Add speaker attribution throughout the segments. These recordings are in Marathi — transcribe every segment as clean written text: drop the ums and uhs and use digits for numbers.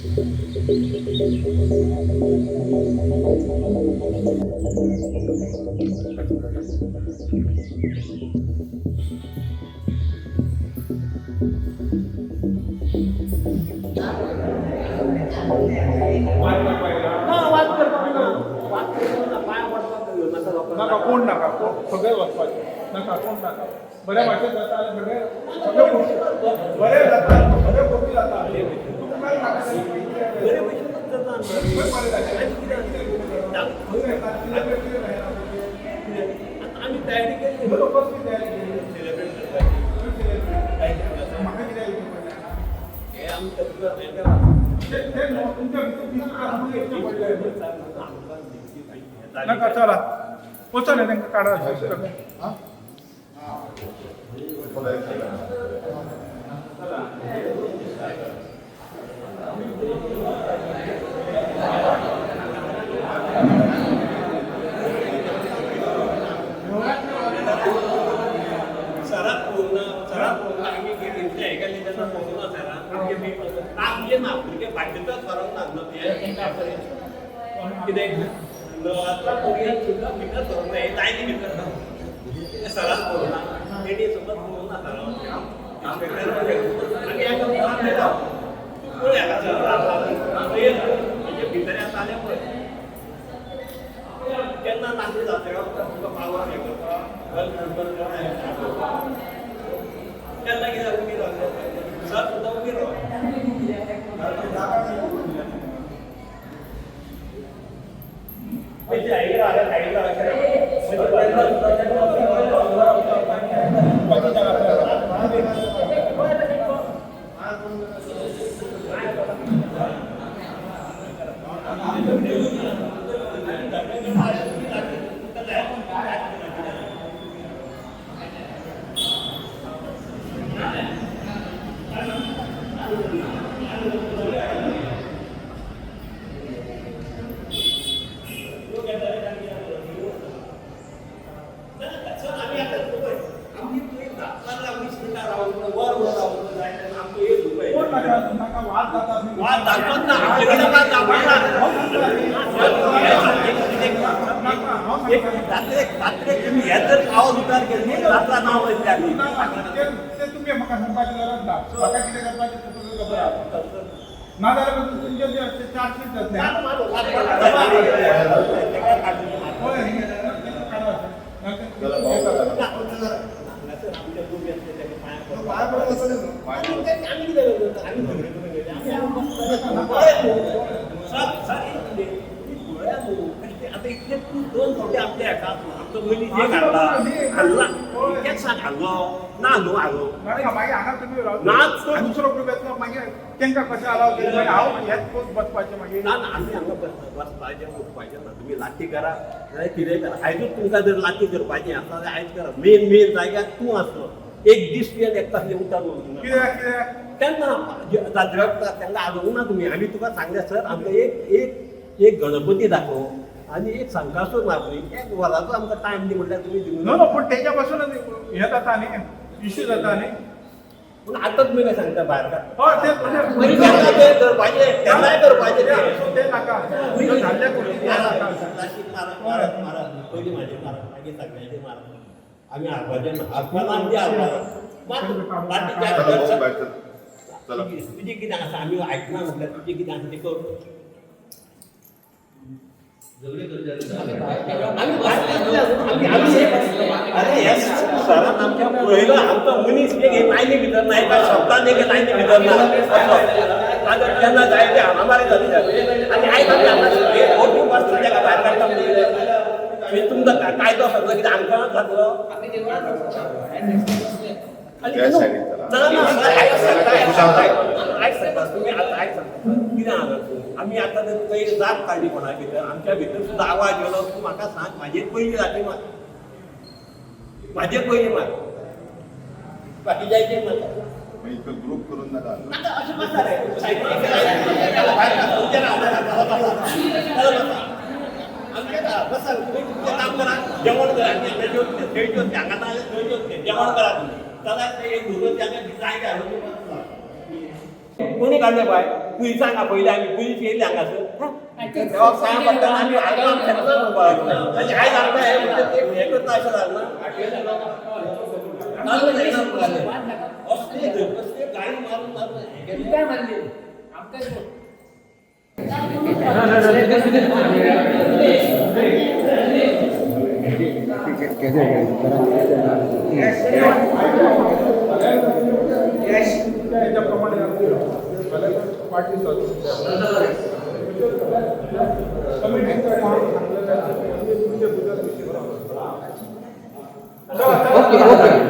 Speaker 1: नका कोण नका सगळे वाचपाचे नका कोण नका बऱ्या भाषेत जाता सगळे सगळे गोष्टी बरे जातात सगळे गोष्टी जातात काय नका
Speaker 2: आम्ही तयारी केली
Speaker 1: नका चला पोचा नाही त्यांना काढा
Speaker 2: तुम्ही लाठी करा कितें करा आयजूच तुमकां जर लाठी करपाची आसा जाल्यार आयज करा मेन जाग्यार तूं आसलो एक दीस तुवें एकता उठा तेन्ना जात्रा तांकां आलोवंक ना तुमी आमी तुका सांगलें सर आमकां एक गणपती दाखोव आनी एक संकासूर मारली एक वराचो आमकां टायम दी म्हटल्यार तुमी दिवंक
Speaker 1: नो पूण तेच्या पासून हें जाता न्ही इश्यू जाता न्ही
Speaker 2: पूण आतां तुमी काय सांगता भायर
Speaker 1: हय
Speaker 2: करपाचें केन्नाय करपाचें
Speaker 1: ते नाका झाल्या
Speaker 2: पयलीं म्हाजें मारा मागीर सगळ्यांचें मारा आमी हारपाचें ना हारपाना आमचें हारपाना तुजें कितें आसा आमी आयकना म्हटल्यार तुजें कितें आसा तें कर सरान आमच्या पळयलो आमचो मनीस एक लायनी भितर ना एका शब्दान एक लायनी भितर ना केन्ना जाय ते हाणामारी जाली आनी आयज आमी हांगा ओटी बसता तेका भायर काडटा म्हणजे तुमकां कायदो सगळो कितें आमकां जातलो आमी आतां पयलीं जाप काडली कोणा भितर आमच्या भितर सुद्दां आवाज येयलो तूं म्हाका सांग म्हाजेर पयलीं लाटी मार म्हाजेर पयलीं मार बाकीच्याचेर नाका
Speaker 3: ग्रुप करून नाका
Speaker 2: अशें मारता रे बसा तुम्ही तुमचें काम करा जेवण करा थंय हांगा ना थंय जेवण करा तुम्ही जाल्यार ते एक धुरून जाय कोणी काढले बाय पुलिस सांगा पहिले आम्ही पुलिस येईल हांगासर तेव्हा काय म्हणतात आम्ही आराम घेतलं म्हणजे काय झालं आहे म्हणजे ते हे करता असं झालं ना गाडी मारून काय म्हणले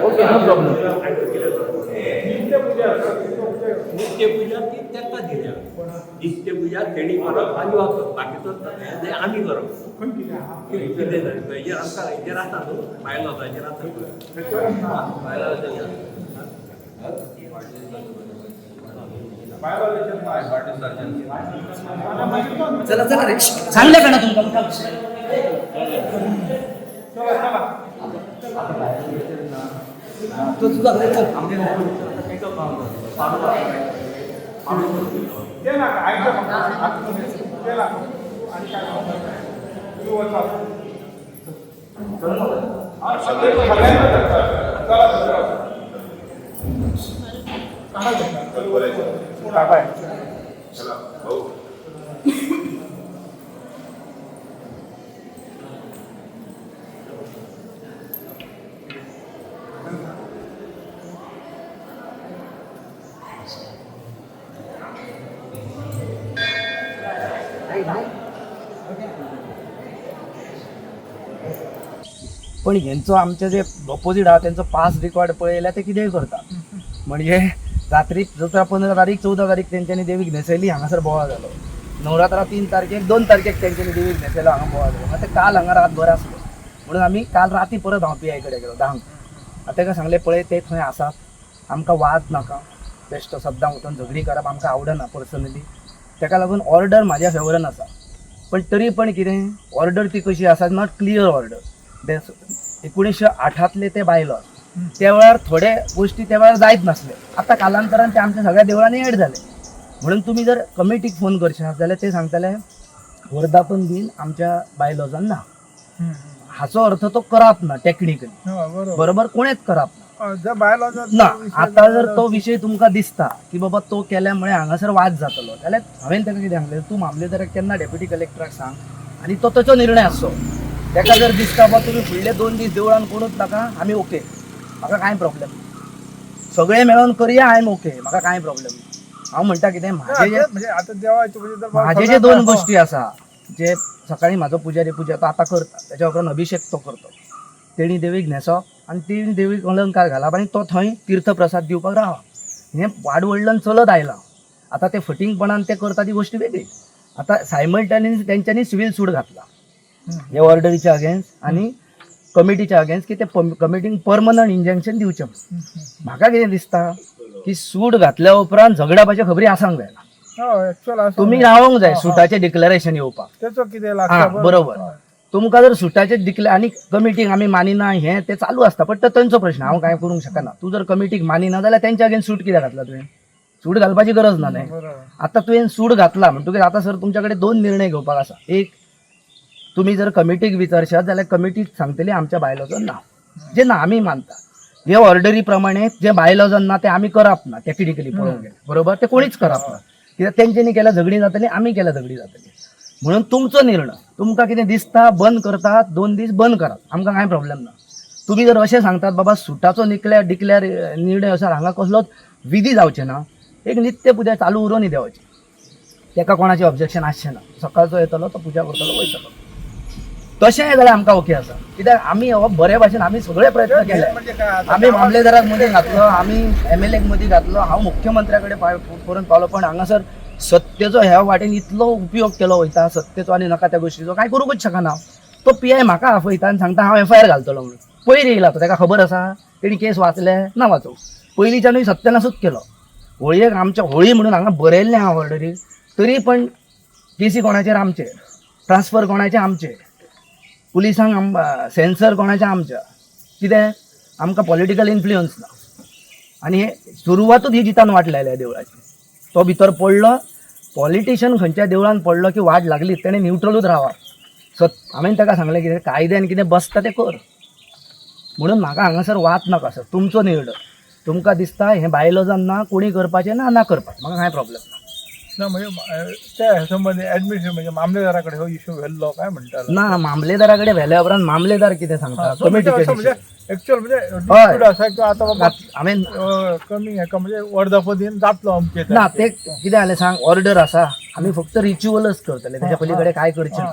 Speaker 3: ओके नो प्रॉब्लेम
Speaker 2: नित्यपूजा ती त्यांना दिल्या नित्यपूजा तेणी करप आनी वापरप बाकीचो आमी करप हेजेर आमकां हेजेर आसा न्हू बायलांचेर
Speaker 3: चला चला रे सांगले का ना तुमका तो तुझा पण यांचं आमचे जे ऑपोजिट आहात त्यांचं पास रेकॉर्ड पळयल्या ते कितेंय करतात म्हणजे रात्री 15 तारीख 14 तारीख त्यांच्यानी देवीक न्हेसयली हांगासर बोवाळ जालो नवरात्रा 3 तारखेक 2 तारखेक त्यांच्यानी देवीक न्हेसयलो हांगा बोवाळ जालो मागीर ते काल हांगा रात बरें आसलो म्हणून आमी काल राती परत हांव PI कडेन गेलो 10 आतां ताका सांगलें पळय ते थंय आसात आमकां वाद नाका बेश्टो सद्दां उठून झगडी करप आमकां आवडना पर्सनली ताका लागून ऑर्डर म्हाज्या फेवरान आसा पण तरी पण कितें ऑर्डर ती कशी आसा नॉट क्लियर ऑर्डर 1908 ते बायलो त्या वेळार थोडे गोष्टी त्या वेळार जायत नासले आतां कालांतरान ते आमच्या सगळ्या देवळांनी एड जाले म्हणून तुमी जर कमिटीक फोन करशात जाल्यार ते सांगतले वर्धापन दिन आमच्या बायलोजान ना हाचो अर्थ तो करप ना टेक्निकली बरोबर कोणेच करप ना आता जर तो विषय तुमकां दिसता की बाबा तो केल्यामुळे हांगासर वाद जातलो जाल्यार हांवें ताका कितें सांगलें तूं मामलेदाराक केन्ना डेप्युटी कलेक्टराक सांग आनी तो ताचो निर्णय आसचो ताका जर दिसता बाबा तुमी फुडले 2 दीस देवळान कोणूच नाका आमी ओके म्हाका कांय प्रॉब्लेम सगळे मेळोन करया आय एम ओके म्हाका कांय प्रॉब्लेम हांव म्हणटा कितें म्हाजे जे 2 गोश्टी आसा जे सकाळी म्हाजो पुजारी पुजा तो आतां करता तेच्या उपरांत अभिषेक तो करतो तेणी देवीक न्हेसप आनी तेणी देवीक अलंकार घालप आनी तो थंय तीर्थप्रसाद दिवपाक रावप हें वाड व्हडल्यान चलत आयलां आतां ते फटिंगपणान ते करता ती गोश्ट वेगळी आतां सायमल्टेनियस तेंच्यांनी सिवील सूट घातला हे ऑर्डरीच्या अगेन्स्ट आनी कमिटीच्या अगेन्स्ट की ते कमिटीक परमनंट इंजंक्शन दिवचें म्हाका कितें दिसता की सूट घातल्या उपरांत झगड्यापाचे खबरी आसांक जायना तुमी रावंक जाय सुटाचें डिक्लेरेशन येवपाक बरोबर तुमकां जर सुटाचें डिक्लेर आनी कमिटीक आमी मानिना हें ते चालू आसता पण तो तांचो प्रश्न हांव कांय करूंक शकना तूं जर कमिटीक मानिना जाल्यार तेंच्या अगेन्स्ट सूट कित्याक घातला तुवें सूट घालपाची गरज ना न्हय आतां तुवें सूट घातला म्हणटकीर आतां सर तुमच्या कडेन 2 निर्णय घेवपाक आसा एक तुम्ही जर कमिटीक विचारशात जाल्यार कमिटी सांगतली आमच्या बायलॉजान ना जे ना आमी मानता हे ऑर्डरी प्रमाणे जे बायलॉजान ना ते आमी करप ना टेक्निकली पळोवंक गेले बरोबर ते कोणीच करप ना कित्याक तेंच्यांनी केल्यार झगडी जातली आमी केल्यार झगडी जातली म्हणून तुमचो निर्णय तुमकां कितें दिसता बंद करतात 2 दीस बंद करात आमकां कांय प्रॉब्लेम ना तुम्ही जर अशें सांगतात बाबा सुटाचो डिक्लेअर निर्णय आसा हांगा कसलोच विधी जावचे ना एक नित्य पुजा चालू उरोवनी देवाची ताका कोणाचें ऑब्जेक्शन आसचें ना सकाळचो येतलो तो पुजा करतलो वयतलो तशें जाल्यार आमकां ओके आसा कित्याक आमी हो बरे भाशेन आमी सगळे प्रयत्न केले आमी मामलेदाराक मदीं घातलो आमी MLAक मदीं घातलो हांव मुख्यमंत्र्या कडेन पर्यंत पावलो पण हांगासर सत्तेचो ह्या वाटेन इतलो उपयोग केलो वयता सत्तेचो आनी नाका त्या गोश्टीचो कांय करूंकच शकना तो PI म्हाका आफयता आनी सांगता हांव FIR घालतलो म्हणून पयर येयला तो ताका खबर आसा तेणी केस वाचले ना वाचोवं पयलींच्यानूय सत्यानासूच केलो होळयेक आमच्या होळी म्हणून हांगा बरयल्लें हांव ऑर्डरी तरी पण केसी कोणाचेर आमचे ट्रान्सफर कोणाचे आमचे पुलिसांक सेन्सर कोणाचें आमच्या कित्याक आमकां पॉलिटिकल इन्फ्लुयन्स ना आनी हे सुरवातूच ही जितान वाट लायल्या देवळाची तो भितर पडलो, पॉलिटिशियन खंयच्या देवळान पडलो की वाट लागली तेणे न्यूट्रलूच रावा. सो हांवें ताका सांगलें कितें कायद्यान कितें बसता तें कर. म्हणून म्हाका हांगासर वाद नाका सर, तुमचो निर्णय. तुमकां दिसता हें बायलॉजान ना, कोणी करपाचें ना करपाचें, म्हाका कांय प्रॉब्लेम ना.
Speaker 1: ना म्हणजे त्या संबंधी ऍडमिशन म्हणजे मामलेदाराकडे हो इश्यू व्हेल्लो काय म्हणतात
Speaker 3: ना मामलेदारा कडेन व्हेल्या उपरांत मामलेदार कितें सांगता कमिटी
Speaker 1: म्हणजे ऍक्च्युअल म्हणजे
Speaker 3: हय.
Speaker 1: dispute आसा की आता बाबा
Speaker 3: हांवें
Speaker 1: कमी हेका म्हणजे वर्धापतीन जातलो अमके
Speaker 3: ना ते कितें जालें सांग, ऑर्डर आसा, आमी फक्त रिच्युअलच करतले, तेच्या पलीकडे काय करचें ना.